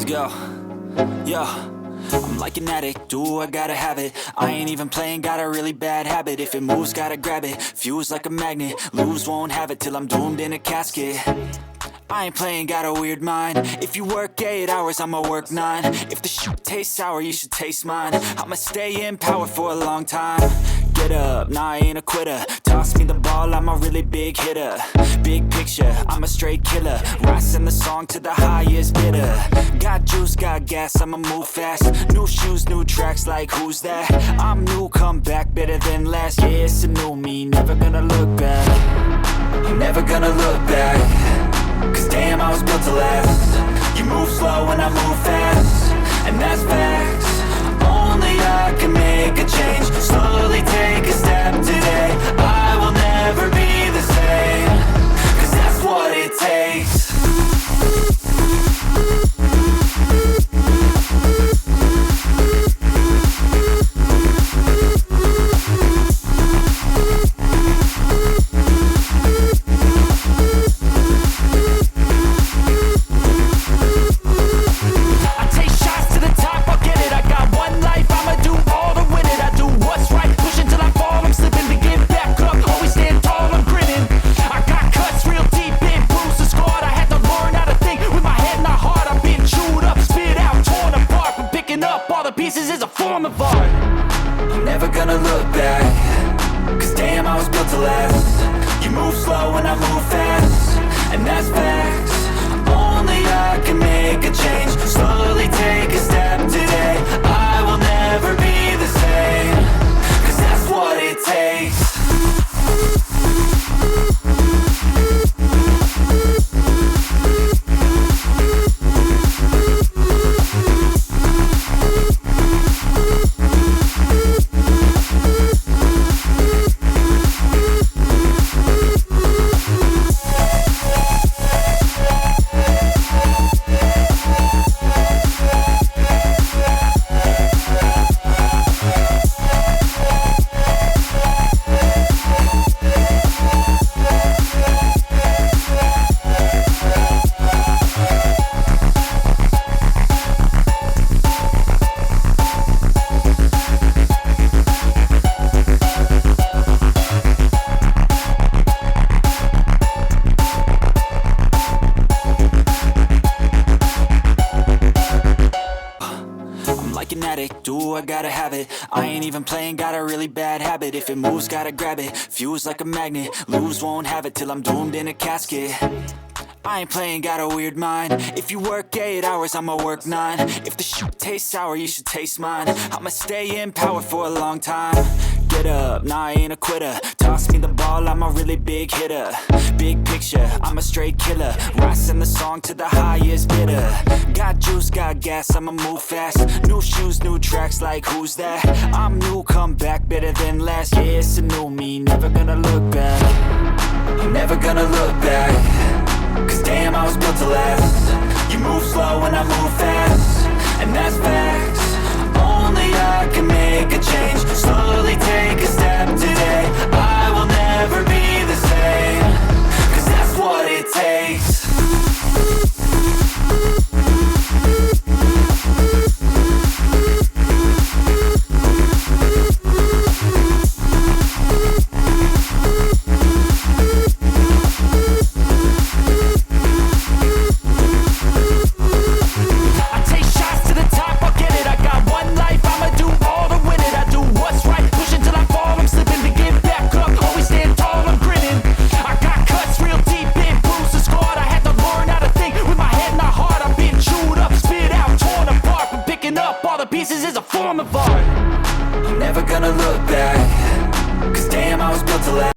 Let's go. Yo, I'm like an addict, do I gotta have it. I ain't even playing, got a really bad habit. If it moves, gotta grab it, fuse like a magnet. Lose, won't have it till I'm doomed in a casket. I ain't playing, got a weird mind. If you work 8 hours, I'ma work 9. If the shit tastes sour, you should taste mine. I'ma stay in power for a long time. Get up, nah, I ain't a quitter. Toss me the ball, I'm a really big hitter. Big picture, I'm a straight killer. Rising the song to the highest bidder. Got juice, got gas, I'ma move fast. New shoes, new tracks, like who's that? I'm new, come back, better than last. Yeah, it's a new me, never gonna look back. Never gonna look back. Cause damn, I was built to last. You move slow and I move fast, and that's facts. Only I can make a change. Slowly take a step today. I will never be the same. Cause that's what it takes. Pieces is a form of art. I'm never gonna look back. Cause damn, I was built to last. You move slow and I move fast, and that's facts. Only I can make a change. Slowly take a step today. I will never be the same. Cause that's what it takes. Do I gotta have it? I ain't even playing, got a really bad habit. If it moves, gotta grab it, fuse like a magnet. Lose, won't have it till I'm doomed in a casket. I ain't playing, got a weird mind. If you work 8 hours, I'ma work 9. If the shit tastes sour, you should taste mine. I'ma stay in power for a long time. Get up, nah, I ain't a quitter. Toss me the ball, I'm a really big hitter. Big picture, I'm a straight killer. Rising the song to the highest bidder. Got juice, got gas, I'ma move fast. New shoes, new tracks, like who's that? I'm new, come back, better than last. Yeah, it's a new me, never gonna look back. Never gonna look back. Cause damn, I was built to last. You move slow and I move fast, and that's facts. Only I can make a change. Slowly take a step today. I will never be the same. Cause that's what it takes. Pieces is a form of art. I'm never gonna look back. Cause damn, I was built to last.